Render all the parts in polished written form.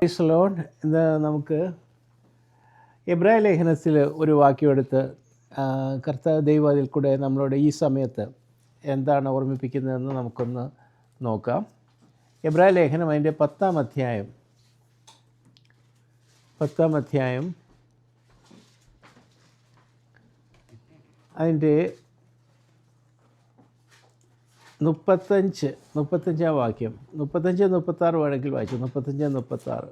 Praise Lord. ഇന്ന് നമുക്ക് എബ്രായ ലേഖനത്തിൽ ഒരു വാക്യമെടുത്ത് കർത്താവ് ദൈവം അതിൽ കൂടെ നമ്മളോട് ഈ സമയത്ത് എന്താണ് ഓർമ്മിപ്പിക്കുന്നതെന്ന് നമുക്കൊന്ന് നോക്കാം. എബ്രായ ലേഖനം അതിൻ്റെ 10-ാം അധ്യായം അതിൻ്റെ 35-ാം വാക്യം, 35-36 വേണമെങ്കിൽ വായിച്ചു. 35-36.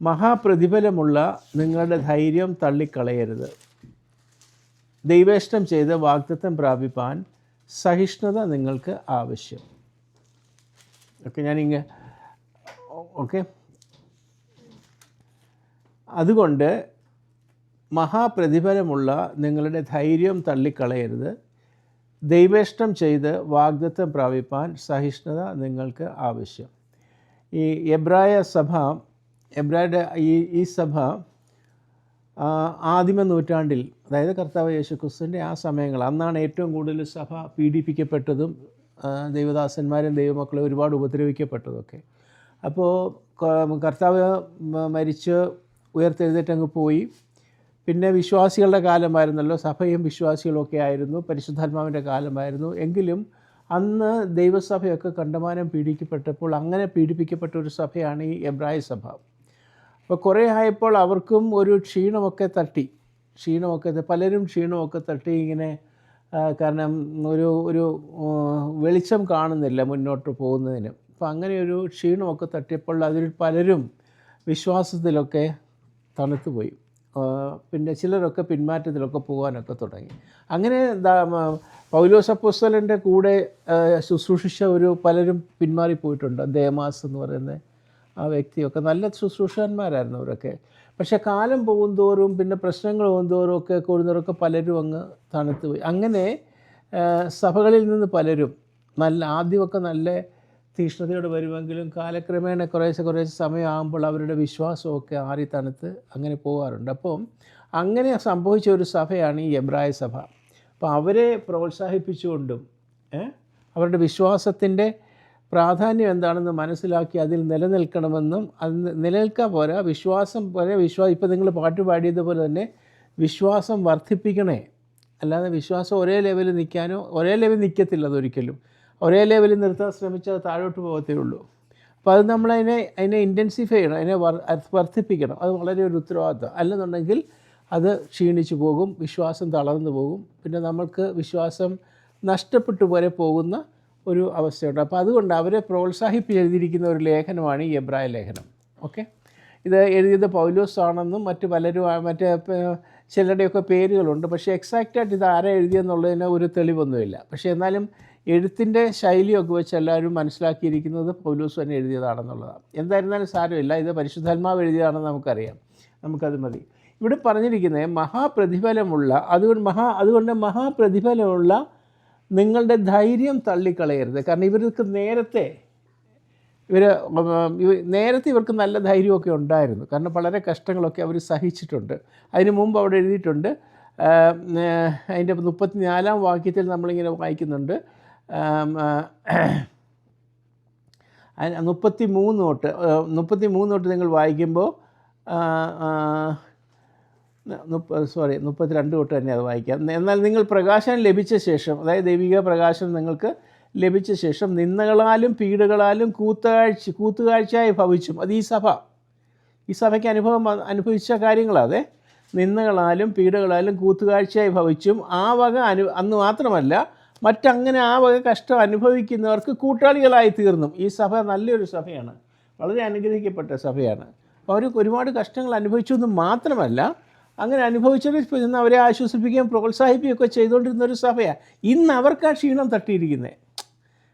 മഹാപ്രതിഫലമുള്ള നിങ്ങളുടെ ധൈര്യം തള്ളിക്കളയരുത്. ദൈവേഷ്ടം ചെയ്ത് വാഗ്ദത്തം പ്രാപിപ്പാൻ സഹിഷ്ണുത നിങ്ങൾക്ക് ആവശ്യം. അതുകൊണ്ട് മഹാപ്രതിഫലമുള്ള നിങ്ങളുടെ ധൈര്യം തള്ളിക്കളയരുത്. ദൈവേഷ്ടം ചെയ്ത് വാഗ്ദത്തം പ്രാപിപ്പാൻ സഹിഷ്ണുത നിങ്ങൾക്ക് ആവശ്യം. ഈ എബ്രായരുടെ ഈ സഭ ആദിമ നൂറ്റാണ്ടിൽ, അതായത് കർത്താവ് യേശുക്രിസ്തുവിൻ്റെ ആ സമയങ്ങൾ, അന്നാണ് ഏറ്റവും കൂടുതൽ സഭ പീഡിപ്പിക്കപ്പെട്ടതും ദൈവദാസന്മാരും ദൈവമക്കളെ ഒരുപാട് ഉപദ്രവിക്കപ്പെട്ടതൊക്കെ. അപ്പോൾ കർത്താവ് മരിച്ച് ഉയർത്തെഴുന്നേറ്റങ്ങ് പോയി. പിന്നെ വിശ്വാസികളുടെ കാലമായിരുന്നല്ലോ, സഭയും വിശ്വാസികളൊക്കെ ആയിരുന്നു, പരിശുദ്ധാത്മാവിൻ്റെ കാലമായിരുന്നു. എങ്കിലും അന്ന് ദൈവസഭയൊക്കെ കണ്ടമാനം പീഡിപ്പിക്കപ്പെട്ടപ്പോൾ അങ്ങനെ പീഡിപ്പിക്കപ്പെട്ട ഒരു സഭയാണ് ഈ എബ്രായ സഭ. അപ്പോൾ കുറേ ആയപ്പോൾ അവർക്കും ഒരു ക്ഷീണമൊക്കെ പലരും ക്ഷീണമൊക്കെ തട്ടി ഇങ്ങനെ, കാരണം ഒരു വെളിച്ചം കാണുന്നില്ല മുന്നോട്ട് പോകുന്നതിന്. അപ്പോൾ അങ്ങനെ ഒരു ക്ഷീണമൊക്കെ തട്ടിയപ്പോൾ അതിൽ പലരും വിശ്വാസത്തിലൊക്കെ തണുത്തുപോയി. പിന്നെ ചിലരൊക്കെ പിന്മാറ്റത്തിലൊക്കെ പോകാനൊക്കെ തുടങ്ങി. അങ്ങനെ പൗലോസ് അപ്പോസ്തലൻ്റെ കൂടെ ശുശ്രൂഷിച്ച പലരും പിന്മാറിപ്പോയിട്ടുണ്ട്. ദേമാസ് എന്ന് പറയുന്ന ആ വ്യക്തിയൊക്കെ നല്ല ശുശ്രൂഷകന്മാരായിരുന്നു അവരൊക്കെ. പക്ഷേ കാലം പോകുന്തോറും, പിന്നെ പ്രശ്നങ്ങൾ പോകുന്തോറും ഒക്കെ കൂടുന്നവരൊക്കെ പലരും അങ്ങ് തണുത്തുപോയി. അങ്ങനെ സഭകളിൽ നിന്ന് പലരും ആദ്യമൊക്കെ നല്ല തീഷ്ണതയോടെ വരുമെങ്കിലും കാലക്രമേണ കുറേശ്ശെ സമയമാകുമ്പോൾ അവരുടെ വിശ്വാസമൊക്കെ ആറി തണുത്ത് അങ്ങനെ പോകാറുണ്ട്. അപ്പം അങ്ങനെ സംഭവിച്ച ഒരു സഭയാണ് ഈ എബ്രായ സഭ. അപ്പോൾ അവരെ പ്രോത്സാഹിപ്പിച്ചുകൊണ്ടും അവരുടെ വിശ്വാസത്തിൻ്റെ പ്രാധാന്യം എന്താണെന്ന് മനസ്സിലാക്കി അതിൽ നിലനിൽക്കണമെന്നും, അത് നിലനിൽക്കാൻ പോരാ, ഇപ്പോൾ നിങ്ങൾ പാട്ട് പാടിയതുപോലെ തന്നെ വിശ്വാസം വർദ്ധിപ്പിക്കണേ. അല്ലാതെ വിശ്വാസം ഒരേ ലെവലിൽ നിൽക്കത്തില്ല. അതൊരിക്കലും ഒരേ ലെവലിൽ നിർത്താൻ ശ്രമിച്ചാൽ അത് താഴോട്ട് പോകത്തേ ഉള്ളൂ. അപ്പോൾ അത് അതിനെ ഇൻറ്റൻസിഫൈ ചെയ്യണം, അതിനെ വർദ്ധിപ്പിക്കണം. അത് വളരെ ഒരു ഉത്തരവാദിത്വം. അല്ലെന്നുണ്ടെങ്കിൽ അത് ക്ഷീണിച്ചു പോകും, വിശ്വാസം തളർന്നു പോകും, പിന്നെ നമ്മൾക്ക് വിശ്വാസം നഷ്ടപ്പെട്ടു വരെ പോകുന്ന ഒരു അവസ്ഥയുണ്ട്. അപ്പോൾ അതുകൊണ്ട് അവരെ പ്രോത്സാഹിപ്പിച്ചെഴുതിയിരിക്കുന്ന ഒരു ലേഖനമാണ് ഈ എബ്രായ ലേഖനം. ഇത് എഴുതിയത് പൗലോസ് ആണെന്നും മറ്റേ ചിലരുടെയൊക്കെ പേരുകളുണ്ട്. പക്ഷേ എക്സാക്റ്റായിട്ട് ഇത് ആരാ എഴുതിയെന്നുള്ളതിന് ഒരു തെളിവൊന്നുമില്ല. പക്ഷേ എന്നാലും എഴുത്തിൻ്റെ ശൈലിയൊക്കെ വെച്ച് എല്ലാവരും മനസ്സിലാക്കിയിരിക്കുന്നത് പൗലോസ് തന്നെ എഴുതിയതാണെന്നുള്ളതാണ്. എന്തായിരുന്നാലും സാരമില്ല, ഇത് പരിശുദ്ധാത്മാവ് എഴുതിയതാണെന്ന് നമുക്കറിയാം, നമുക്കത് മതി. ഇവിടെ പറഞ്ഞിരിക്കുന്നത് അതുകൊണ്ട് മഹാപ്രതിഫലമുള്ള നിങ്ങളുടെ ധൈര്യം തള്ളിക്കളയരുത്. കാരണം നേരത്തെ ഇവർക്ക് നല്ല ധൈര്യമൊക്കെ ഉണ്ടായിരുന്നു. കാരണം വളരെ കഷ്ടങ്ങളൊക്കെ അവർ സഹിച്ചിട്ടുണ്ട്. അതിന് മുമ്പ് അവിടെ എഴുതിയിട്ടുണ്ട്. അതിൻ്റെ 34-ാം വാക്യത്തിൽ നമ്മളിങ്ങനെ വായിക്കുന്നുണ്ട്. 33 തൊട്ട് നിങ്ങൾ വായിക്കുമ്പോൾ 32 തൊട്ട് തന്നെ അത് വായിക്കാം. എന്നാൽ നിങ്ങൾ പ്രകാശനം ലഭിച്ച ശേഷം, അതായത് ദൈവിക പ്രകാശനം നിങ്ങൾക്ക് ലഭിച്ച ശേഷം നിന്ദകളാലും പീഡകളാലും കൂത്തുകാഴ്ചയായി ഭവിച്ചും. അത് ഈ സഭയ്ക്ക് അനുഭവിച്ച കാര്യങ്ങളാണ്. നിന്ദകളാലും പീഡകളാലും കൂത്തുകാഴ്ചയായി ഭവിച്ചും ആ വക അന്ന് മാത്രമല്ല മറ്റങ്ങനെ ആ വക കഷ്ടം അനുഭവിക്കുന്നവർക്ക് കൂട്ടാളികളായി തീർന്നും. ഈ സഭ നല്ലൊരു സഭയാണ്, വളരെ അനുഗ്രഹിക്കപ്പെട്ട സഭയാണ്. അവർ ഒരുപാട് കഷ്ടങ്ങൾ അനുഭവിച്ചു എന്ന് മാത്രമല്ല, അങ്ങനെ അനുഭവിച്ചവർ അവരെ ആശ്വസിപ്പിക്കുകയും പ്രോത്സാഹിപ്പിക്കുകയൊക്കെ ചെയ്തുകൊണ്ടിരുന്ന ഒരു സഭയാണ്. ഇന്ന് അവർക്ക് ആ ക്ഷീണം തട്ടിയിരിക്കുന്നത്.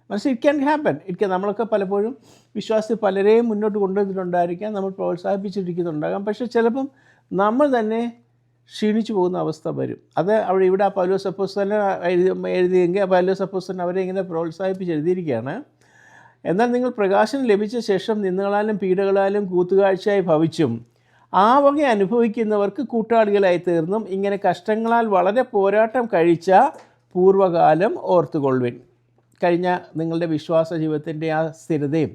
It can happen. നമ്മളൊക്കെ പലപ്പോഴും വിശ്വാസത്തിൽ പലരെയും മുന്നോട്ട് കൊണ്ടുവന്നിട്ടുണ്ടായിരിക്കാം, നമ്മൾ പ്രോത്സാഹിപ്പിച്ചിരിക്കുന്നുണ്ടാകാം. പക്ഷേ ചിലപ്പം നമ്മൾ തന്നെ ക്ഷീണിച്ചു പോകുന്ന അവസ്ഥ വരും. അത് ഇവിടെ പൗലോസ് അപ്പോസ്തലൻ എഴുതിയെങ്കിൽ പൗലോസ് അപ്പോസ്തലൻ അവരെ ഇങ്ങനെ പ്രോത്സാഹിപ്പിച്ച് എഴുതിയിരിക്കുകയാണ്. എന്നാൽ നിങ്ങൾ പ്രകാശനം ലഭിച്ച ശേഷം നിന്ദകളാലും പീഡകളാലും കൂത്തുകാഴ്ചയായി ഭവിച്ചും ആ വക അനുഭവിക്കുന്നവർക്ക് കൂട്ടാളികളായി തീർന്നും ഇങ്ങനെ കഷ്ടങ്ങളാൽ വളരെ പോരാട്ടം കഴിച്ച പൂർവ്വകാലം ഓർത്തുകൊള്ളുവിൻ. കഴിഞ്ഞ നിങ്ങളുടെ വിശ്വാസ ജീവിതത്തിൻ്റെ ആ സ്ഥിരതയും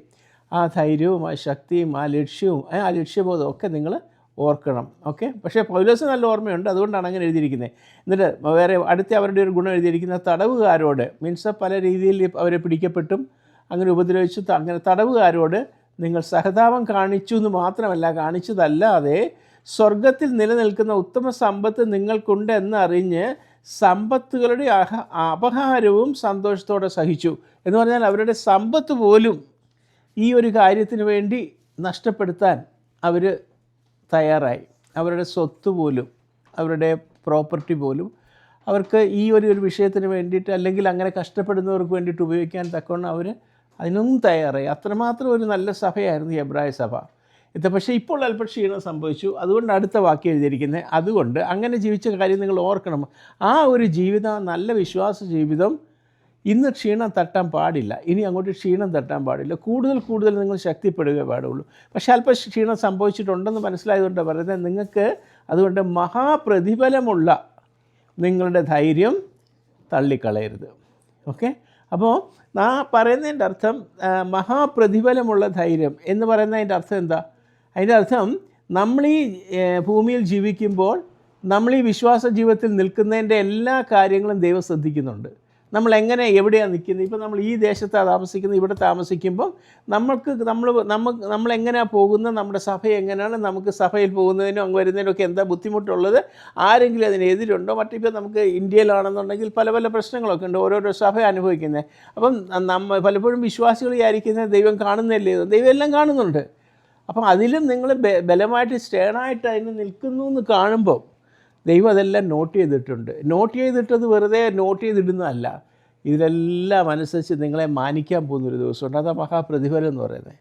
ആ ധൈര്യവും ആ ശക്തിയും ആ ലക്ഷ്യവും ആ ലക്ഷ്യബോധവും ഒക്കെ നിങ്ങൾ ഓർക്കണം. ഓക്കെ. പക്ഷേ പൗലോസ് നല്ല ഓർമ്മയുണ്ട്, അതുകൊണ്ടാണ് അങ്ങനെ എഴുതിയിരിക്കുന്നത്. എന്നിട്ട് വേറെ അടുത്ത അവരുടെ ഒരു ഗുണം എഴുതിയിരിക്കുന്ന തടവുകാരോട്, മീൻസ് പല രീതിയിൽ അവരെ പിടിക്കപ്പെട്ടും അങ്ങനെ ഉപദ്രവിച്ചു, അങ്ങനെ തടവുകാരോട് നിങ്ങൾ സഹതാപം കാണിച്ചു എന്ന് മാത്രമല്ല, കാണിച്ചതല്ലാതെ സ്വർഗത്തിൽ നിലനിൽക്കുന്ന ഉത്തമ സമ്പത്ത് നിങ്ങൾക്കുണ്ട് എന്നറിഞ്ഞ് സമ്പത്തുകളുടെ അപഹാരവും സന്തോഷത്തോടെ സഹിച്ചു. എന്ന് പറഞ്ഞാൽ അവരുടെ സമ്പത്ത് പോലും ഈ ഒരു കാര്യത്തിന് വേണ്ടി നഷ്ടപ്പെടുത്താൻ അവർ തയ്യാറായി. അവരുടെ സ്വത്ത് പോലും, അവരുടെ പ്രോപ്പർട്ടി പോലും അവർക്ക് ഈ ഒരു വിഷയത്തിന് വേണ്ടിയിട്ട്, അല്ലെങ്കിൽ അങ്ങനെ കഷ്ടപ്പെടുന്നവർക്ക് വേണ്ടിയിട്ട് ഉപയോഗിക്കാൻ തക്കവണ്ണം അവർ അതിനൊന്നും തയ്യാറായി. അത്രമാത്രം ഒരു നല്ല സഭയായിരുന്നു ഈ എബ്രായ സഭ. പക്ഷേ ഇപ്പോൾ അല്പം ക്ഷീണം സംഭവിച്ചു. അതുകൊണ്ട് അടുത്ത വാക്യം എഴുതിയിരിക്കുന്നത്, അതുകൊണ്ട് അങ്ങനെ ജീവിച്ച കാര്യം നിങ്ങൾ ഓർക്കണം. ആ ഒരു ജീവിതം, നല്ല വിശ്വാസ ജീവിതം ഇന്ന് ക്ഷീണം തട്ടാൻ പാടില്ല. ഇനി അങ്ങോട്ട് ക്ഷീണം തട്ടാൻ പാടില്ല. കൂടുതൽ നിങ്ങൾ ശക്തിപ്പെടുകയേ പാടുള്ളൂ. പക്ഷേ അല്പം ക്ഷീണം സംഭവിച്ചിട്ടുണ്ടെന്ന് മനസ്സിലായതുകൊണ്ട് പറയുന്നത്, നിങ്ങൾക്ക് അതുകൊണ്ട് മഹാപ്രതിഫലമുള്ള നിങ്ങളുടെ ധൈര്യം തള്ളിക്കളയരുത്. ഓക്കെ. അപ്പോൾ പറയുന്നതിൻ്റെ അർത്ഥം, മഹാപ്രതിഫലമുള്ള ധൈര്യം എന്ന് പറയുന്നതിൻ്റെ അർത്ഥം എന്താ? അതിൻ്റെ അർത്ഥം, നമ്മൾ ഈ ഭൂമിയിൽ ജീവിക്കുമ്പോൾ, നമ്മൾ ഈ വിശ്വാസ ജീവിതത്തിൽ നിൽക്കുന്നതിൻ്റെ എല്ലാ കാര്യങ്ങളും ദൈവം ശ്രദ്ധിക്കുന്നുണ്ട്. നമ്മൾ എങ്ങനെ എവിടെയാണ് നിൽക്കുന്നത്. ഇപ്പോൾ നമ്മൾ ഈ ദേശത്താണ് താമസിക്കുന്നത്, ഇവിടെ താമസിക്കുമ്പം നമ്മൾ എങ്ങനെയാണ് പോകുന്നത്, നമ്മുടെ സഭ എങ്ങനെയാണ്, നമുക്ക് സഭയിൽ പോകുന്നതിനും അങ്ങ് വരുന്നതിനും ഒക്കെ എന്താ ബുദ്ധിമുട്ടുള്ളത്, ആരെങ്കിലും അതിനെതിരുണ്ടോ, മറ്റിപ്പോൾ നമുക്ക് ഇന്ത്യയിലാണെന്നുണ്ടെങ്കിൽ പല പല പ്രശ്നങ്ങളൊക്കെ ഉണ്ട്, ഓരോരോ സഭ അനുഭവിക്കുന്നത്. അപ്പം പലപ്പോഴും വിശ്വാസികൾ വിചാരിക്കുന്നത് ദൈവം കാണുന്നില്ലേ, ദൈവം എല്ലാം കാണുന്നുണ്ട്. അപ്പം അതിലും നിങ്ങൾ ബലമായിട്ട് സ്റ്റേണായിട്ട് അതിന് നിൽക്കുന്നു എന്ന് കാണുമ്പോൾ ദൈവം അതെല്ലാം നോട്ട് ചെയ്തിട്ടത് വെറുതെ നോട്ട് ചെയ്തിടുന്നതല്ല, ഇതിലെല്ലാം അനുസരിച്ച് നിങ്ങളെ മാനിക്കാൻ പോകുന്നൊരു ദിവസമുണ്ട്. അതാ മഹാപ്രതിഫലം എന്ന് പറയുന്നത്.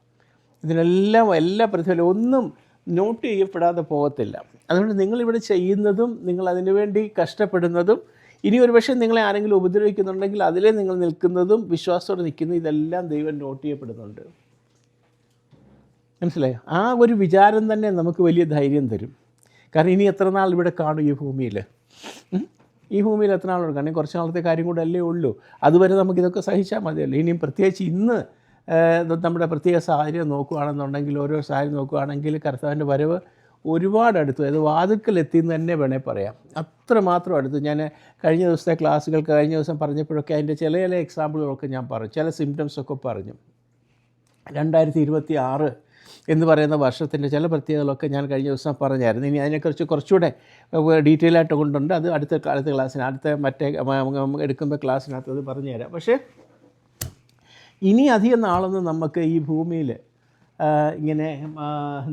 ഇതിനെല്ലാം എല്ലാ പ്രതിഫലം ഒന്നും നോട്ട് ചെയ്യപ്പെടാതെ പോകത്തില്ല. അതുകൊണ്ട് നിങ്ങളിവിടെ ചെയ്യുന്നതും, നിങ്ങൾ അതിനു വേണ്ടി കഷ്ടപ്പെടുന്നതും, ഇനി ഒരു പക്ഷേ നിങ്ങളെ ആരെങ്കിലും ഉപദ്രവിക്കുന്നുണ്ടെങ്കിൽ അതിലേ നിങ്ങൾ നിൽക്കുന്നതും, വിശ്വാസത്തോടെ നിൽക്കുന്നതും, ഇതെല്ലാം ദൈവം നോട്ട് ചെയ്യപ്പെടുന്നുണ്ട്. മനസ്സിലായോ? ആ ഒരു വിചാരം തന്നെ നമുക്ക് വലിയ ധൈര്യം തരും. കാരണം ഇനി എത്ര നാൾ ഇവിടെ കാണും ഈ ഭൂമിയിൽ എത്ര നാളോട് കാണും? കുറച്ച് നാളത്തെ കാര്യം കൂടെ അല്ലേ ഉള്ളൂ. അതുവരെ നമുക്കിതൊക്കെ സഹിച്ചാൽ മതിയല്ലോ. ഇനിയും പ്രത്യേകിച്ച് ഇന്ന് നമ്മുടെ പ്രത്യേക സാഹചര്യം നോക്കുകയാണെന്നുണ്ടെങ്കിൽ, ഓരോ സാഹചര്യം നോക്കുകയാണെങ്കിൽ കർത്താവിൻ്റെ വരവ് ഒരുപാട് അടുത്തു, അത് വാതിൽക്കലെത്തിയെന്ന് തന്നെ വേണേൽ പറയാം. അത്രമാത്രം അടുത്തു. ഞാൻ കഴിഞ്ഞ ദിവസത്തെ ക്ലാസ്സുകൾക്ക് കഴിഞ്ഞ ദിവസം പറഞ്ഞപ്പോഴൊക്കെ അതിൻ്റെ ചില എക്സാമ്പിളുകളൊക്കെ ഞാൻ പറഞ്ഞു, ചില സിംറ്റംസൊക്കെ പറഞ്ഞു. 2026 എന്ന് പറയുന്ന വർഷത്തിൻ്റെ ചില പ്രത്യേകതകളൊക്കെ ഞാൻ കഴിഞ്ഞ ദിവസം പറഞ്ഞായിരുന്നു. ഇനി അതിനെക്കുറിച്ച് കുറച്ചുകൂടെ ഡീറ്റെയിൽ ആയിട്ട് കൊണ്ടുണ്ട്. അത് അടുത്ത ക്ലാസ്സിന്, മറ്റേ എടുക്കുമ്പോൾ ക്ലാസ്സിനകത്ത് അത് പറഞ്ഞു തരാം. പക്ഷേ ഇനി അധികം നാളൊന്നും നമുക്ക് ഈ ഭൂമിയിൽ ഇങ്ങനെ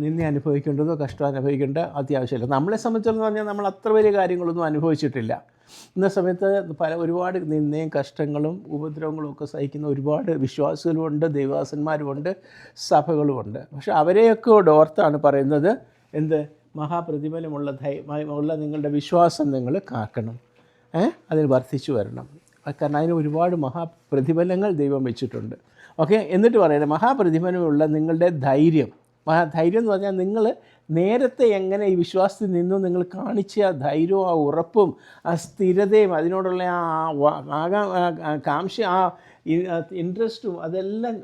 നിന്നെ അനുഭവിക്കേണ്ടതോ കഷ്ടം അനുഭവിക്കേണ്ട അത്യാവശ്യമില്ല. നമ്മളെ സംബന്ധിച്ചിടത്തോളം പറഞ്ഞാൽ നമ്മൾ അത്ര വലിയ കാര്യങ്ങളൊന്നും അനുഭവിച്ചിട്ടില്ല. ഇന്ന സമയത്ത് ഒരുപാട് നിന്നയും കഷ്ടങ്ങളും ഉപദ്രവങ്ങളും ഒക്കെ സഹിക്കുന്ന ഒരുപാട് വിശ്വാസികളുമുണ്ട്, ദൈവദാസന്മാരുമുണ്ട്, സഭകളുമുണ്ട്. പക്ഷെ അവരെയൊക്കെ ഓർത്താണ് പറയുന്നത്, എന്ത്? മഹാപ്രതിഫലമുള്ള നിങ്ങളുടെ വിശ്വാസം നിങ്ങൾ കാക്കണം, അതിൽ വർദ്ധിച്ചു വരണം. കാരണം അതിന് ഒരുപാട് മഹാപ്രതിഫലങ്ങൾ ദൈവം വെച്ചിട്ടുണ്ട്. ഓക്കെ. എന്നിട്ട് പറയുന്നത്, മഹാപ്രതിഫലമുള്ള നിങ്ങളുടെ ധൈര്യം. ധൈര്യം എന്ന് പറഞ്ഞാൽ നിങ്ങൾ നേരത്തെ എങ്ങനെ ഈ വിശ്വാസത്തിൽ നിന്നും നിങ്ങൾ കാണിച്ച ആ ധൈര്യവും ആ ഉറപ്പും ആ സ്ഥിരതയും അതിനോടുള്ള ആ കാംക്ഷ, ആ ഇൻട്രസ്റ്റും, അതെല്ലാം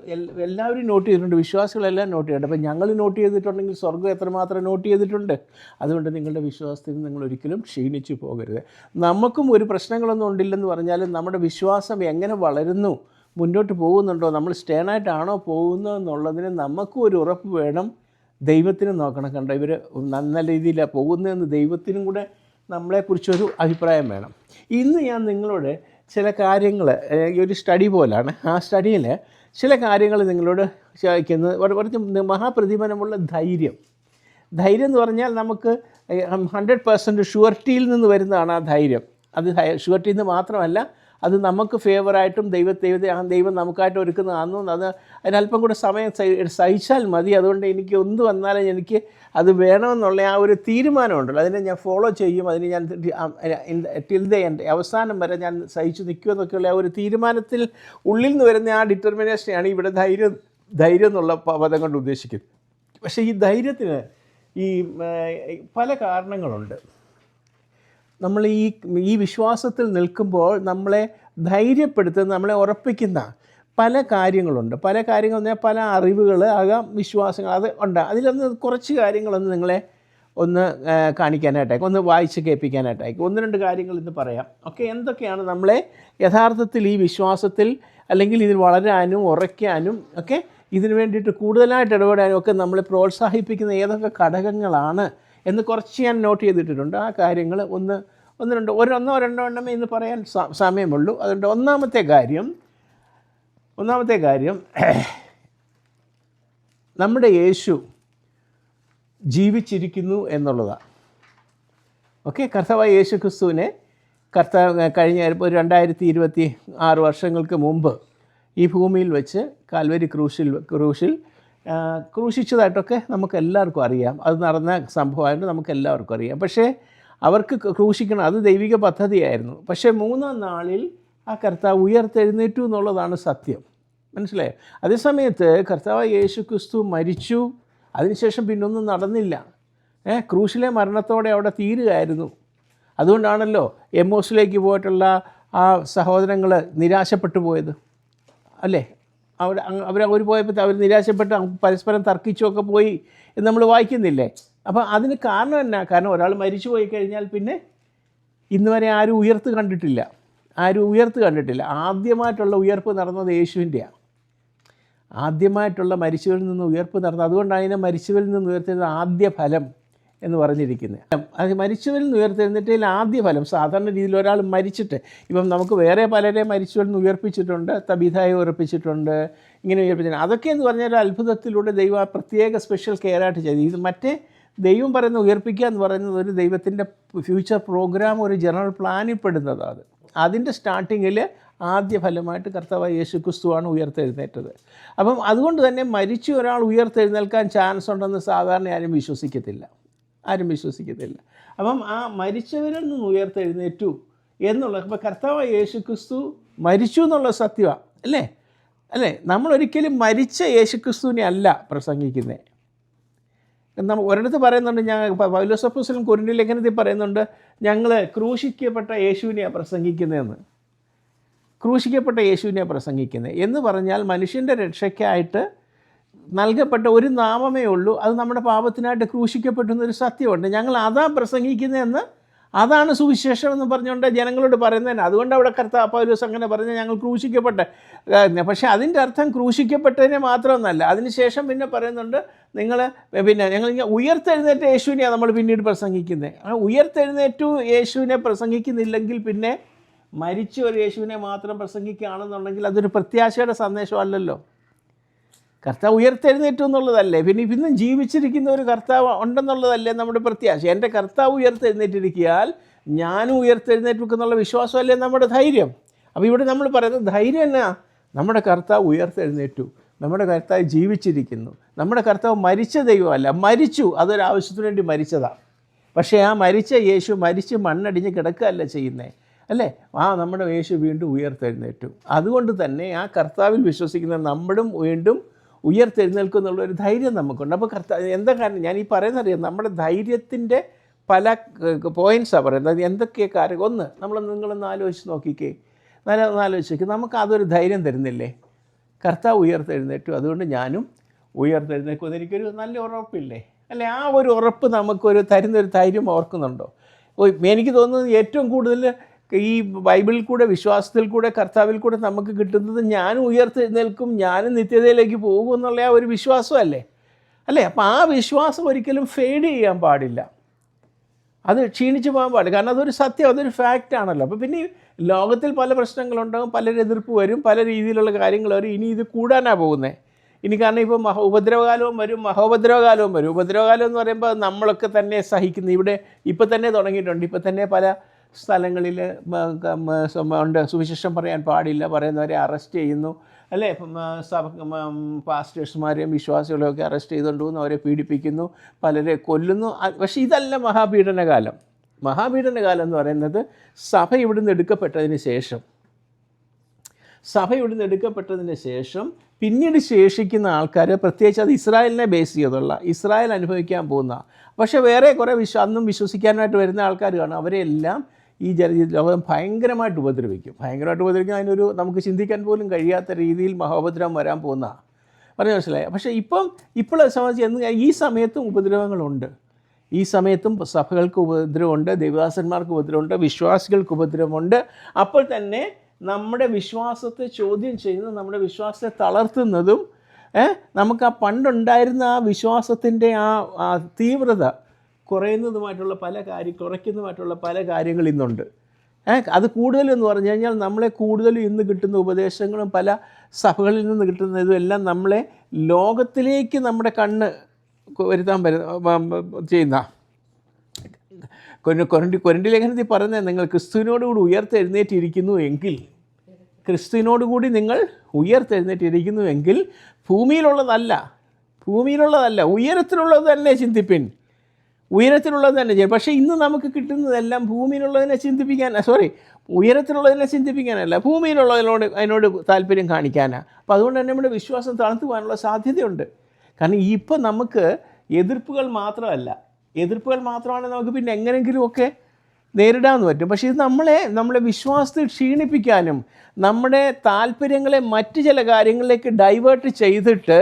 എല്ലാവരും നോട്ട് ചെയ്തിട്ടുണ്ട്. വിശ്വാസികളെല്ലാം നോട്ട് ചെയ്തിട്ടുണ്ട്. അപ്പം ഞങ്ങൾ നോട്ട് ചെയ്തിട്ടുണ്ടെങ്കിൽ സ്വർഗ്ഗം എത്രമാത്രം നോട്ട് ചെയ്തിട്ടുണ്ട്. അതുകൊണ്ട് നിങ്ങളുടെ വിശ്വാസത്തിൽ നിങ്ങൾ ഒരിക്കലും ക്ഷീണിച്ചു പോകരുത്. നമുക്കും ഒരു പ്രശ്നങ്ങളൊന്നും ഉണ്ടില്ലെന്ന് പറഞ്ഞാലും നമ്മുടെ വിശ്വാസം എങ്ങനെ വളരുന്നു, മുന്നോട്ട് പോകുന്നുണ്ടോ, നമ്മൾ സ്റ്റേണായിട്ടാണോ പോകുന്നതെന്നുള്ളതിന് നമുക്കും ഒരു ഉറപ്പ് വേണം. ദൈവത്തിനും നോക്കണം. കണ്ടോ, ഇവർ നല്ല രീതിയിലാണ് പോകുന്നതെന്ന് ദൈവത്തിനും കൂടെ നമ്മളെക്കുറിച്ചൊരു അഭിപ്രായം വേണം. ഇന്ന് ഞാൻ നിങ്ങളോട് ചില കാര്യങ്ങൾ, ഒരു സ്റ്റഡി പോലാണ്, ആ സ്റ്റഡിയിൽ ചില കാര്യങ്ങൾ നിങ്ങളോട് ചോദിക്കുന്നത്, കുറച്ച് മഹാപ്രതിഫലമുള്ള ധൈര്യം എന്ന് പറഞ്ഞാൽ നമുക്ക് 100% ഷുവർട്ടിയിൽ നിന്ന് വരുന്നതാണ് ആ ധൈര്യം. അത് ഷുവർട്ടിയിൽ നിന്ന് മാത്രമല്ല, അത് നമുക്ക് ഫേവറായിട്ടും ദൈവം നമുക്കായിട്ട് ഒരുക്കുന്നതാണെന്നും, അതിനല്പം കൂടെ സമയം സഹിച്ചാൽ മതി. അതുകൊണ്ട് എനിക്ക് എന്ത് വന്നാലും എനിക്ക് അത് വേണമെന്നുള്ള ആ ഒരു തീരുമാനമുണ്ടല്ലോ, അതിനെ ഞാൻ ഫോളോ ചെയ്യും, അതിന് ഞാൻ ടിൽ ദ എൻഡ്, അവസാനം വരെ ഞാൻ സഹിച്ചു നിൽക്കുമെന്നൊക്കെയുള്ള ആ ഒരു തീരുമാനത്തിൽ ഉള്ളിൽ നിന്ന് വരുന്ന ആ ഡിറ്റർമിനേഷനെയാണ് ഇവിടെ ധൈര്യം എന്നുള്ള പദം കൊണ്ട് ഉദ്ദേശിക്കുന്നത്. പക്ഷേ ഈ ധൈര്യത്തിന് പല കാരണങ്ങളുണ്ട്. നമ്മൾ ഈ വിശ്വാസത്തിൽ നിൽക്കുമ്പോൾ നമ്മളെ ധൈര്യപ്പെടുത്തുന്ന, നമ്മളെ ഉറപ്പിക്കുന്ന പല കാര്യങ്ങളുണ്ട്. പല കാര്യങ്ങൾ പറഞ്ഞാൽ പല അറിവുകൾ ആകാം, വിശ്വാസങ്ങൾ അത് ഉണ്ട്. അതിലൊന്ന് കുറച്ച് കാര്യങ്ങളൊന്ന് നിങ്ങളെ ഒന്ന് കാണിക്കാനായിട്ടായിരിക്കും, ഒന്ന് വായിച്ച് കേൾപ്പിക്കാനായിട്ടായിരിക്കും. 1-2 കാര്യങ്ങൾ ഇന്ന് പറയാം. ഓക്കെ, എന്തൊക്കെയാണ് നമ്മളെ യഥാർത്ഥത്തിൽ ഈ വിശ്വാസത്തിൽ അല്ലെങ്കിൽ ഇതിൽ വളരാനും ഉറയ്ക്കാനും ഒക്കെ ഇതിനു വേണ്ടിയിട്ട് കൂടുതലായിട്ട് ഇടപെടാനും ഒക്കെ നമ്മളെ പ്രോത്സാഹിപ്പിക്കുന്ന ഏതൊക്കെ ഘടകങ്ങളാണ് എന്ന് കുറച്ച് ഞാൻ നോട്ട് ചെയ്തിട്ടുണ്ട്. ആ കാര്യങ്ങൾ ഒന്നോ രണ്ടോ എണ്ണമേ ഇന്ന് പറയാൻ സമയമുള്ളൂ. അതുകൊണ്ട് ഒന്നാമത്തെ കാര്യം നമ്മുടെ യേശു ജീവിച്ചിരിക്കുന്നു എന്നുള്ളതാണ്. ഓക്കെ, കർത്താവായ യേശു ക്രിസ്തുവിനെ കഴിഞ്ഞ ഒരു 2026 വർഷങ്ങൾക്ക് മുമ്പ് ഈ ഭൂമിയിൽ വെച്ച് കാൽവരി ക്രൂശിൽ ക്രൂശിച്ചതായിട്ടൊക്കെ നമുക്ക് എല്ലാവർക്കും അറിയാം. അത് നടന്ന സംഭവമായിട്ട് നമുക്ക് എല്ലാവർക്കും അറിയാം. പക്ഷേ അവർക്ക് ക്രൂശിക്കണം, അത് ദൈവിക പദ്ധതിയായിരുന്നു. പക്ഷേ 3-ാം നാളിൽ ആ കർത്താവ് ഉയർത്തെഴുന്നേറ്റു എന്നുള്ളതാണ് സത്യം. മനസ്സിലായോ? അതേസമയത്ത് കർത്താവ് യേശു ക്രിസ്തു മരിച്ചു, അതിനുശേഷം പിന്നൊന്നും നടന്നില്ല. ക്രൂശിലെ മരണത്തോടെ അവിടെ തീരുകയായിരുന്നു. അതുകൊണ്ടാണല്ലോ എമ്മോസിലേക്ക് പോയിട്ടുള്ള ആ സഹോദരങ്ങൾ നിരാശപ്പെട്ടു പോയത്, അല്ലേ? അവർ പോയപ്പോൾ അവർ നിരാശപ്പെട്ട് പരസ്പരം തർക്കിച്ചുമൊക്കെ പോയി എന്ന് നമ്മൾ വായിക്കുന്നില്ലേ? അപ്പോൾ അതിന് കാരണം എന്നാ? കാരണം ഒരാൾ മരിച്ചു പോയി കഴിഞ്ഞാൽ പിന്നെ ഇന്ന് വരെ ആരും ഉയർത്ത് കണ്ടിട്ടില്ല. ആദ്യമായിട്ടുള്ള ഉയർപ്പ് നടന്നത് യേശുവിൻ്റെയാണ്. ആദ്യമായിട്ടുള്ള മരിച്ചവരിൽ നിന്ന് ഉയർപ്പ് നടന്നത്. അതുകൊണ്ടാണ് അതിനെ മരിച്ചവരിൽ നിന്ന് ഉയർത്തുന്നത് ആദ്യ ഫലം എന്ന് പറഞ്ഞിരിക്കുന്നത്. അത് മരിച്ചവരിൽ നിന്ന് ഉയർത്തെഴുന്നേറ്റതിൽ ആദ്യ ഫലം. സാധാരണ രീതിയിൽ ഒരാൾ മരിച്ചിട്ട്, ഇപ്പം നമുക്ക് വേറെ പലരെ മരിച്ചവരിൽ നിന്ന് ഉയർപ്പിച്ചിട്ടുണ്ട്, തബീതായെ ഉയർപ്പിച്ചിട്ടുണ്ട്, ഇങ്ങനെ ഉയർപ്പിച്ചിട്ടുണ്ട്. അതൊക്കെ എന്ന് പറഞ്ഞാൽ ഒരു അത്ഭുതത്തിലൂടെ ദൈവം പ്രത്യേക സ്പെഷ്യൽ കെയറായിട്ട് ചെയ്തു. ഇത് മറ്റേ ദൈവം പറയുന്ന ഉയർപ്പിക്കുക എന്ന് പറയുന്നത് ഒരു ദൈവത്തിൻ്റെ ഫ്യൂച്ചർ പ്രോഗ്രാം, ഒരു ജനറൽ പ്ലാനിൽ പെടുന്നതാണ്. അത് അതിൻ്റെ സ്റ്റാർട്ടിങ്ങിൽ ആദ്യ ഫലമായിട്ട് കർത്താവായ യേശു ക്രിസ്തുവാണ് ഉയർത്തെഴുന്നേറ്റത്. അപ്പം അതുകൊണ്ട് തന്നെ മരിച്ചു ഒരാൾ ഉയർത്തെഴുന്നേൽക്കാൻ ചാൻസ് ഉണ്ടെന്ന് സാധാരണ ആരും വിശ്വസിക്കത്തില്ല. അപ്പം ആ മരിച്ചവരിൽ നിന്ന് ഉയർത്തെഴുന്നേറ്റു എന്നുള്ള, ഇപ്പോൾ കർത്താവായ യേശു ക്രിസ്തു മരിച്ചു എന്നുള്ള സത്യമാണ്, അല്ലേ? നമ്മളൊരിക്കലും മരിച്ച യേശു ക്രിസ്തുവിനെ അല്ല പ്രസംഗിക്കുന്നത്. നമ്മൾ ഒരിടത്ത് പറയുന്നുണ്ട്, പൗലോസ് അപ്പോസ്തലൻ കൊരിന്ത്യർ ലേഖനത്തിൽ പറയുന്നുണ്ട്, ഞങ്ങൾ ക്രൂശിക്കപ്പെട്ട യേശുവിനെയാണ് പ്രസംഗിക്കുന്നതെന്ന്. ക്രൂശിക്കപ്പെട്ട യേശുവിനെ പ്രസംഗിക്കുന്നത് എന്ന് പറഞ്ഞാൽ മനുഷ്യൻ്റെ രക്ഷയ്ക്കായിട്ട് നൽകപ്പെട്ട ഒരു നാമമേ ഉള്ളൂ, അത് നമ്മുടെ പാപത്തിനായിട്ട് ക്രൂശിക്കപ്പെട്ടെന്നൊരു സത്യമുണ്ട്. ഞങ്ങൾ അതാ പ്രസംഗിക്കുന്നതെന്ന്, അതാണ് സുവിശേഷം എന്ന് പറഞ്ഞുകൊണ്ട് ജനങ്ങളോട് പറയുന്നതിന്. അതുകൊണ്ട് അവിടെ കർത്താവ് പൗലോസ് അങ്ങനെ പറഞ്ഞാൽ ഞങ്ങൾ ക്രൂശിക്കപ്പെട്ട. പക്ഷേ അതിൻ്റെ അർത്ഥം ക്രൂശിക്കപ്പെട്ടതിനെ മാത്രമൊന്നല്ല. അതിനുശേഷം പിന്നെ പറയുന്നുണ്ട്, ഞങ്ങളിങ്ങനെ ഉയർത്തെഴുന്നേറ്റ യേശുവിനെയാണ് നമ്മൾ പിന്നീട് പ്രസംഗിക്കുന്നത്. ആ ഉയർത്തെഴുന്നേറ്റു യേശുവിനെ പ്രസംഗിക്കുന്നില്ലെങ്കിൽ പിന്നെ മരിച്ച ഒരു യേശുവിനെ മാത്രം പ്രസംഗിക്കുകയാണെന്നുണ്ടെങ്കിൽ അതൊരു പ്രത്യാശയുടെ സന്ദേശമല്ലല്ലോ. കർത്താവ് ഉയർത്തെഴുന്നേറ്റു എന്നുള്ളതല്ലേ, പിന്നെ ഇന്നും ജീവിച്ചിരിക്കുന്ന ഒരു കർത്താവ് ഉണ്ടെന്നുള്ളതല്ലേ നമ്മുടെ പ്രത്യാശ. എൻ്റെ കർത്താവ് ഉയർത്തെഴുന്നേറ്റിരിക്കിയാൽ ഞാനും ഉയർത്തെഴുന്നേറ്റു എന്നുള്ള വിശ്വാസമല്ലേ നമ്മുടെ ധൈര്യം. അപ്പോൾ ഇവിടെ നമ്മൾ പറയുന്നത് ധൈര്യം എന്നാ? നമ്മുടെ കർത്താവ് ഉയർത്തെഴുന്നേറ്റു, നമ്മുടെ കർത്താവ് ജീവിച്ചിരിക്കുന്നു. നമ്മുടെ കർത്താവ് മരിച്ച ദൈവമല്ല, മരിച്ചു, അതൊരാവശ്യത്തിന് വേണ്ടി മരിച്ചതാണ്. പക്ഷേ ആ മരിച്ച യേശു മരിച്ച് മണ്ണടിഞ്ഞ് കിടക്കുകയല്ല ചെയ്യുന്നത്, അല്ലേ? നമ്മുടെ യേശു വീണ്ടും ഉയർത്തെഴുന്നേറ്റു. അതുകൊണ്ട് തന്നെ ആ കർത്താവിൽ വിശ്വസിക്കുന്ന നമ്മളും വീണ്ടും ഉയർത്തെഴുന്നേൽക്കും എന്നുള്ളൊരു ധൈര്യം നമുക്കുണ്ട്. അപ്പോൾ എന്താ കാരണം ഞാൻ ഈ പറയുന്നറിയാം, നമ്മുടെ ധൈര്യത്തിൻ്റെ പല പോയിൻറ്റ്സാണ് പറയുന്നത്. എന്തൊക്കെ കാര്യം? ഒന്ന്, നിങ്ങളൊന്ന് ആലോചിച്ച് നോക്കിക്കേ, ആലോചിച്ച് നമുക്ക് അതൊരു ധൈര്യം തരുന്നില്ലേ? കർത്താവ് ഉയർത്തെഴുന്നേറ്റു, അതുകൊണ്ട് ഞാനും ഉയർത്തെഴുന്നേക്കുമെന്ന് എനിക്കൊരു നല്ല ഉറപ്പില്ലേ, അല്ലേ? ആ ഒരു ഉറപ്പ് നമുക്കൊരു തരുന്നൊരു ധൈര്യം ഓർക്കുന്നുണ്ടോ? എനിക്ക് തോന്നുന്നത് ഏറ്റവും കൂടുതൽ ഈ ബൈബിളിൽ കൂടെ, വിശ്വാസത്തിൽ കൂടെ, കർത്താവിൽ കൂടെ നമുക്ക് കിട്ടുന്നത് ഞാനും ഉയർത്തെഴുന്നേൽക്കും, ഞാനും നിത്യതയിലേക്ക് പോകും എന്നുള്ള ആ ഒരു വിശ്വാസമല്ലേ? അപ്പോൾ ആ വിശ്വാസം ഒരിക്കലും ഫെയ്ഡ് ചെയ്യാൻ പാടില്ല, അത് ക്ഷീണിച്ച് പോകാൻ പാടില്ല. കാരണം അതൊരു സത്യം, അതൊരു ഫാക്റ്റാണല്ലോ. അപ്പോൾ പിന്നെ ലോകത്തിൽ പല പ്രശ്നങ്ങളുണ്ടാകും, പലരും എതിർപ്പ് വരും, പല രീതിയിലുള്ള കാര്യങ്ങൾ വരും. ഇനി ഇത് കൂടാനാണ് പോകുന്നത്. ഇനി കാരണം ഇപ്പോൾ ഉപദ്രവകാലവും വരും, മഹോപദ്രവകാലവും വരും. ഉപദ്രവകാലം എന്ന് പറയുമ്പോൾ നമ്മളൊക്കെ തന്നെ സഹിക്കുന്നു. ഇവിടെ ഇപ്പം തന്നെ തുടങ്ങിയിട്ടുണ്ട്. ഇപ്പം തന്നെ പല സ്ഥലങ്ങളിൽ ഉണ്ട്, സുവിശേഷം പറയാൻ പാടില്ല, പറയുന്നവരെ അറസ്റ്റ് ചെയ്യുന്നു, അല്ലേ? പാസ്റ്റേഴ്സുമാരെയും വിശ്വാസികളെയൊക്കെ അറസ്റ്റ് ചെയ്തുകൊണ്ട് പോകുന്നു, അവരെ പീഡിപ്പിക്കുന്നു, പലരെ കൊല്ലുന്നു. പക്ഷേ ഇതല്ല മഹാപീഡനകാലം. മഹാപീഡനകാലം എന്ന് പറയുന്നത് സഭ ഇവിടുന്ന് എടുക്കപ്പെട്ടതിന് ശേഷം പിന്നീട് ശേഷിക്കുന്ന ആൾക്കാർ, പ്രത്യേകിച്ച് അത് ഇസ്രായേലിനെ ബേസ് ചെയ്തുള്ള, ഇസ്രായേൽ അനുഭവിക്കാൻ പോകുന്ന, പക്ഷേ വേറെ കുറേ അന്നും വിശ്വസിക്കാനായിട്ട് വരുന്ന ആൾക്കാർ കാണും. അവരെല്ലാം ഈ ലോകം ഭയങ്കരമായിട്ട് ഉപദ്രവിക്കും. അതിനൊരു നമുക്ക് ചിന്തിക്കാൻ പോലും കഴിയാത്ത രീതിയിൽ മഹോപദ്രവം വരാൻ പോകുന്നതാണ്. പറഞ്ഞ മനസ്സിലായി. പക്ഷേ ഇപ്പോഴെ സംബന്ധിച്ച് ഈ സമയത്തും ഉപദ്രവങ്ങളുണ്ട്. ഈ സമയത്തും സഭകൾക്ക് ഉപദ്രവമുണ്ട്, ദൈവദാസന്മാർക്ക് ഉപദ്രവമുണ്ട്, വിശ്വാസികൾക്ക് ഉപദ്രവമുണ്ട്. അപ്പോൾ തന്നെ നമ്മുടെ വിശ്വാസത്തെ ചോദ്യം ചെയ്യുന്നതും നമ്മുടെ വിശ്വാസത്തെ തളർത്തുന്നതും നമുക്ക് ആ പണ്ടുണ്ടായിരുന്ന ആ വിശ്വാസത്തിൻ്റെ ആ തീവ്രത കുറയ്ക്കുന്നതുമായിട്ടുള്ള പല കാര്യങ്ങൾ ഇന്നുണ്ട്. അത് കൂടുതലെന്ന് പറഞ്ഞു കഴിഞ്ഞാൽ നമ്മളെ കൂടുതലും ഇന്ന് കിട്ടുന്ന ഉപദേശങ്ങളും പല സഭകളിൽ നിന്ന് കിട്ടുന്നതും എല്ലാം നമ്മളെ ലോകത്തിലേക്ക് നമ്മുടെ കണ്ണ് വരുത്താൻ ചെയ്യുന്ന. കൊരിന്ത്യർ ലേഖനത്തിൽ പറയുന്നത്, നിങ്ങൾ ക്രിസ്തുവിനോടുകൂടി ഉയർത്തെഴുന്നേറ്റിരിക്കുന്നു നിങ്ങൾ ഉയർത്തെഴുന്നേറ്റിരിക്കുന്നു എങ്കിൽ ഭൂമിയിലുള്ളതല്ല, ഉയരത്തിലുള്ളത് തന്നെ ചിന്തിപ്പിൻ, ഉയരത്തിലുള്ളത് തന്നെ ചെയ്യും. പക്ഷേ ഇന്ന് നമുക്ക് കിട്ടുന്നതെല്ലാം ഭൂമിയിലുള്ളതിനെ ഉയരത്തിലുള്ളതിനെ ചിന്തിപ്പിക്കാനല്ല, അതിനോട് താല്പര്യം കാണിക്കാനാണ്. അപ്പോൾ അതുകൊണ്ട് തന്നെ നമ്മുടെ വിശ്വാസം തളർന്നു പോകാനുള്ള സാധ്യതയുണ്ട്. കാരണം ഇപ്പം നമുക്ക് എതിർപ്പുകൾ മാത്രമാണ് നമുക്ക് പിന്നെ എങ്ങനെയെങ്കിലുമൊക്കെ നേരിടാമെന്ന് പറ്റും. പക്ഷേ ഇത് നമ്മളെ വിശ്വാസത്തിൽ ക്ഷീണിപ്പിക്കാനും നമ്മുടെ താല്പര്യങ്ങളെ മറ്റ് ചില കാര്യങ്ങളിലേക്ക് ഡൈവേർട്ട് ചെയ്തിട്ട്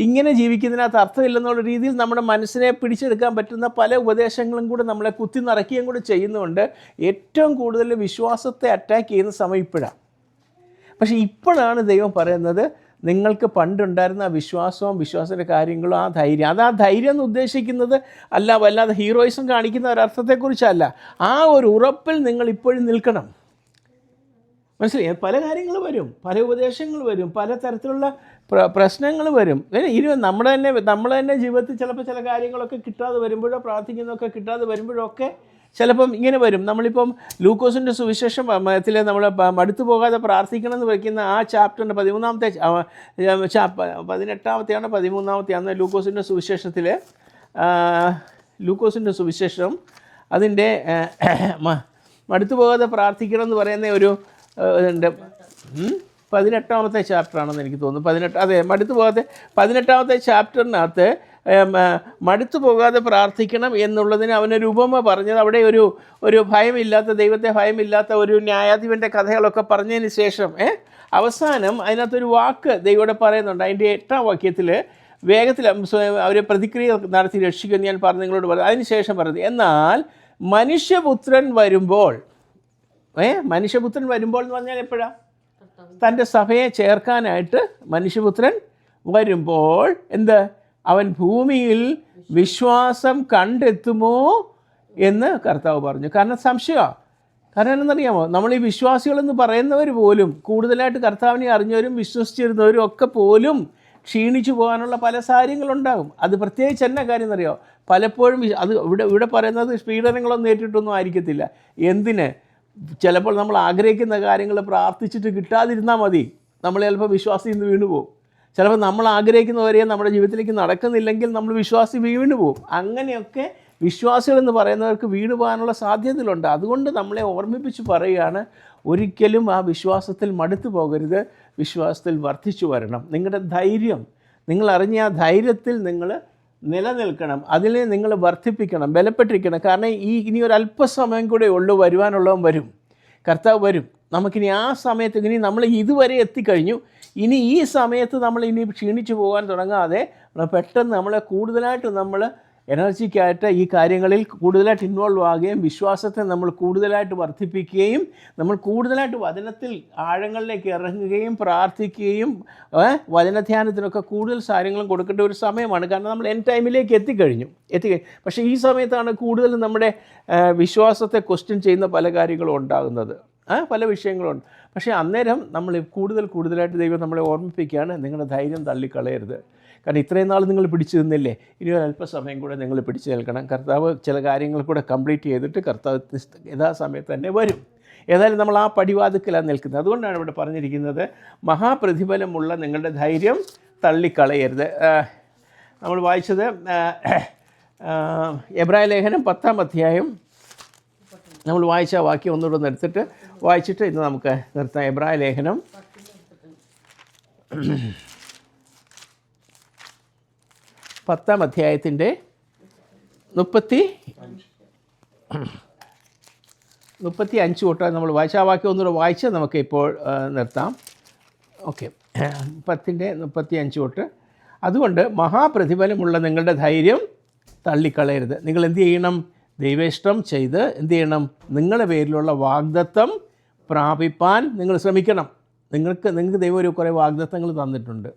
ഇങ്ങനെ ജീവിക്കുന്നതിനകത്ത് അർത്ഥമില്ലെന്നുള്ള രീതിയിൽ നമ്മുടെ മനസ്സിനെ പിടിച്ചെടുക്കാൻ പറ്റുന്ന പല ഉപദേശങ്ങളും കൂടെ നമ്മളെ കുത്തി നിറയ്ക്കുകയും കൂടെ ചെയ്യുന്നതുകൊണ്ട് ഏറ്റവും കൂടുതൽ വിശ്വാസത്തെ അറ്റാക്ക് ചെയ്യുന്ന സമയം ഇപ്പോഴാണ്. പക്ഷേ ഇപ്പോഴാണ് ദൈവം പറയുന്നത്, നിങ്ങൾക്ക് പണ്ടുണ്ടായിരുന്ന ആ വിശ്വാസത്തിൻ്റെ കാര്യങ്ങളും ആ ധൈര്യം എന്ന് ഉദ്ദേശിക്കുന്നത് വല്ലാതെ ഹീറോയിസം കാണിക്കുന്ന ഒരർത്ഥത്തെക്കുറിച്ചല്ല. ആ ഒരു ഉറപ്പിൽ നിങ്ങൾ ഇപ്പോഴും നിൽക്കണം. മനസ്സിലായി? പല കാര്യങ്ങൾ വരും, പല ഉപദേശങ്ങൾ വരും, പല തരത്തിലുള്ള പ്രശ്നങ്ങൾ വരും. നമ്മൾ തന്നെ ജീവിതത്തിൽ ചിലപ്പോൾ ചില കാര്യങ്ങളൊക്കെ കിട്ടാതെ വരുമ്പോഴോ പ്രാർത്ഥിക്കുന്നതൊക്കെ കിട്ടാതെ വരുമ്പോഴൊക്കെ ചിലപ്പം ഇങ്ങനെ വരും. നമ്മളിപ്പം ലൂക്കോസിൻ്റെ സുവിശേഷം നമ്മൾ മടുത്തു പോകാതെ പ്രാർത്ഥിക്കണം എന്ന് വയ്ക്കുന്ന ആ ചാപ്റ്ററിൻ്റെ 13ാമത്തെയാണ് ലൂക്കോസിൻ്റെ സുവിശേഷം അതിൻ്റെ മടുത്തു പോകാതെ പ്രാർത്ഥിക്കണം എന്ന് പറയുന്ന ഒരു 18ാമത്തെ ചാപ്റ്ററാണെന്ന് എനിക്ക് തോന്നുന്നു. മടുത്തു പോകാതെ 18ാമത്തെ ചാപ്റ്ററിനകത്ത് മടുത്തു പോകാതെ പ്രാർത്ഥിക്കണം എന്നുള്ളതിന് അവനൊരു ഉപമ പറഞ്ഞത്. അവിടെ ഒരു ഭയമില്ലാത്ത, ദൈവത്തെ ഭയമില്ലാത്ത ഒരു ന്യായാധിപൻ്റെ കഥകളൊക്കെ പറഞ്ഞതിന് ശേഷം അവസാനം അതിനകത്തൊരു വാക്ക് ദൈവം പറയുന്നുണ്ട്. അതിൻ്റെ 8ാം വാക്യത്തിൽ വേഗത്തിൽ അവരെ പ്രതിക്രിയ നടത്തി രക്ഷിക്കുമെന്ന് ഞാൻ നിങ്ങളോട് പറഞ്ഞു. അതിന് ശേഷം പറഞ്ഞത്, എന്നാൽ മനുഷ്യപുത്രൻ വരുമ്പോൾ എന്ന് പറഞ്ഞാൽ എപ്പോഴാണ്? തൻ്റെ സഭയെ ചേർക്കാനായിട്ട് മനുഷ്യപുത്രൻ വരുമ്പോൾ അവൻ ഭൂമിയിൽ വിശ്വാസം കണ്ടെത്തുമോ എന്ന് കർത്താവ് പറഞ്ഞു. കാരണം സംശയമാണ്. കാരണം എന്നറിയാമോ, നമ്മൾ ഈ വിശ്വാസികളെന്ന് പറയുന്നവർ പോലും, കൂടുതലായിട്ട് കർത്താവിനെ അറിഞ്ഞവരും വിശ്വസിച്ചിരുന്നവരും ഒക്കെ പോലും ക്ഷീണിച്ചു പോകാനുള്ള പല കാര്യങ്ങളുണ്ടാകും. അത് പ്രത്യേകിച്ച് എന്നാ കാര്യം എന്നറിയോ, പലപ്പോഴും അത് ഇവിടെ പറയുന്നത് പീഡനങ്ങളൊന്നും ഏറ്റിട്ടൊന്നും ആയിരിക്കത്തില്ല. ചിലപ്പോൾ നമ്മൾ ആഗ്രഹിക്കുന്ന കാര്യങ്ങൾ പ്രാർത്ഥിച്ചിട്ട് കിട്ടാതിരുന്നാൽ മതി, നമ്മൾ ചിലപ്പോൾ വിശ്വാസത്തിൽ നിന്ന് വീണുപോകും. ചിലപ്പോൾ നമ്മൾ ആഗ്രഹിക്കുന്നവരെ നമ്മുടെ ജീവിതത്തിലേക്ക് നടക്കുന്നില്ലെങ്കിൽ നമ്മൾ വിശ്വാസി വീണു പോകും. അങ്ങനെയൊക്കെ വിശ്വാസികളെന്ന് പറയുന്നവർക്ക് വീണു പോകാനുള്ള സാധ്യതകളുണ്ട്. അതുകൊണ്ട് നമ്മളെ ഓർമ്മിപ്പിച്ച് പറയുകയാണ്, ഒരിക്കലും ആ വിശ്വാസത്തിൽ മടുത്തു പോകരുത്, വിശ്വാസത്തിൽ വർദ്ധിച്ചു വരണം. നിങ്ങളുടെ ധൈര്യം, നിങ്ങൾ അറിഞ്ഞ ആ ധൈര്യത്തിൽ നിങ്ങൾ നിലനിൽക്കണം, അതിനെ നിങ്ങൾ വർദ്ധിപ്പിക്കണം, ബലപ്പെട്ടിരിക്കണം. കാരണം ഇനി ഒരു അല്പസമയം കൂടെ ഉള്ളൂ, വരുവാനുള്ളവൻ വരും, കർത്താവ് വരും. നമുക്കിനി ആ സമയത്ത് നമ്മൾ ഇതുവരെ എത്തിക്കഴിഞ്ഞു, ഇനി ഈ സമയത്ത് നമ്മൾ ക്ഷീണിച്ചു പോകാൻ തുടങ്ങാതെ പെട്ടെന്ന് നമ്മളെ കൂടുതലായിട്ട് എനർജിക്കായിട്ട് ഈ കാര്യങ്ങളിൽ കൂടുതലായിട്ട് ഇൻവോൾവ് ആകുകയും വിശ്വാസത്തെ നമ്മൾ കൂടുതലായിട്ട് വർദ്ധിപ്പിക്കുകയും നമ്മൾ കൂടുതലായിട്ട് വചനത്തിൽ ആഴങ്ങളിലേക്ക് ഇറങ്ങുകയും പ്രാർത്ഥിക്കുകയും വചനധ്യാനത്തിനൊക്കെ കൂടുതൽ കാര്യങ്ങളും കൊടുക്കേണ്ട ഒരു സമയമാണ്. കാരണം നമ്മൾ എൻ ടൈമിലേക്ക് എത്തിക്കഴിഞ്ഞു. പക്ഷേ ഈ സമയത്താണ് കൂടുതൽ നമ്മുടെ വിശ്വാസത്തെ ക്വസ്റ്റ്യൻ ചെയ്യുന്ന പല കാര്യങ്ങളും ഉണ്ടാകുന്നത്, പല വിഷയങ്ങളുണ്ട്. പക്ഷേ അന്നേരം നമ്മൾ കൂടുതലായിട്ട് ദൈവം നമ്മളെ ഓർമ്മിപ്പിക്കുകയാണ്, നിങ്ങളുടെ ധൈര്യം തള്ളിക്കളയരുത്. കാരണം ഇത്രയും നാൾ നിങ്ങൾ പിടിച്ചു നിന്നില്ലേ, ഇനി ഒരു അല്പസമയം കൂടെ നിങ്ങൾ പിടിച്ചു നിൽക്കണം. കർത്താവ് ചില കാര്യങ്ങൾ കൂടെ കംപ്ലീറ്റ് ചെയ്തിട്ട് കർത്താവ് യഥാസമയത്ത് തന്നെ വരും. ഏതായാലും നമ്മൾ ആ പടിവാതിക്കലാണ് നിൽക്കുന്നത്. അതുകൊണ്ടാണ് ഇവിടെ പറഞ്ഞിരിക്കുന്നത്, മഹാപ്രതിഫലമുള്ള നിങ്ങളുടെ ധൈര്യം തള്ളിക്കളയരുത്. നമ്മൾ വായിച്ചത് എബ്രായ ലേഖനം 10ാം അധ്യായം നമ്മൾ വായിച്ച വാക്യം ഒന്നുകൂടെ എടുത്തിട്ട് വായിച്ചിട്ട് ഇന്ന് നമുക്ക് നിർത്താം. എബ്രായ ലേഖനം 10ാം അധ്യായത്തിൻ്റെ 35 തൊട്ട് നമ്മൾ വായിച്ച ആ വാക്യം ഒന്നുകൂടെ വായിച്ച് നമുക്ക് ഇപ്പോൾ നിർത്താം. ഓക്കെ, 10:35 തൊട്ട്. അതുകൊണ്ട് മഹാപ്രതിഫലമുള്ള നിങ്ങളുടെ ധൈര്യം തള്ളിക്കളയരുത്. നിങ്ങൾ എന്ത് ചെയ്യണം? ദൈവേഷ്ടം ചെയ്ത് എന്ത് ചെയ്യണം? നിങ്ങളുടെ പേരിലുള്ള വാഗ്ദത്തം പ്രാപിപ്പാൻ നിങ്ങൾ ശ്രമിക്കണം. നിങ്ങൾക്ക് ദൈവം ഒരു കുറേ വാഗ്ദത്തങ്ങൾ തന്നിട്ടുണ്ട്.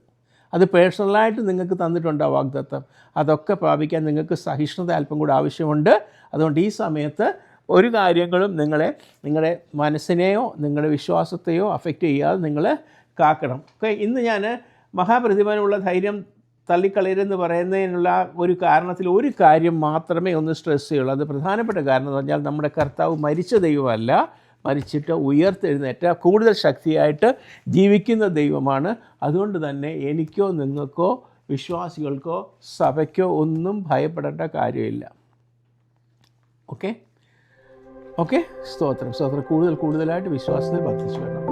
അത് പേഴ്സണലായിട്ട് നിങ്ങൾക്ക് തന്നിട്ടുണ്ട് ആ വാഗ്ദത്തം. അതൊക്കെ പ്രാപിക്കാൻ നിങ്ങൾക്ക് സഹിഷ്ണുത അല്പം കൂടെ ആവശ്യമുണ്ട്. അതുകൊണ്ട് ഈ സമയത്ത് ഒരു കാര്യങ്ങളും നിങ്ങളുടെ മനസ്സിനെയോ നിങ്ങളുടെ വിശ്വാസത്തെയോ അഫക്റ്റ് ചെയ്യാതെ നിങ്ങൾ കാക്കണം. ഓക്കെ, ഇന്ന് ഞാൻ മഹാപ്രതിഫലമുള്ള ധൈര്യം തള്ളിക്കളയരുതെന്ന് പറയുന്നതിനുള്ള ഒരു കാരണത്തിൽ ഒരു കാര്യം മാത്രമേ ഒന്ന് സ്ട്രെസ് ചെയ്യുള്ളൂ. അത് പ്രധാനപ്പെട്ട കാരണം എന്ന് പറഞ്ഞാൽ നമ്മുടെ കർത്താവ് മരിച്ച ദൈവമല്ല, മരിച്ചിട്ട് ഉയർത്തെഴുന്നേറ്റ കൂടുതൽ ശക്തിയായിട്ട് ജീവിക്കുന്ന ദൈവമാണ്. അതുകൊണ്ട് തന്നെ എനിക്കോ നിങ്ങൾക്കോ വിശ്വാസികൾക്കോ സഭയ്ക്കോ ഒന്നും ഭയപ്പെടേണ്ട കാര്യമില്ല. ഓക്കെ, സ്തോത്രം. കൂടുതലായിട്ട് വിശ്വാസത്തിൽ വർദ്ധിച്ചു വേണം.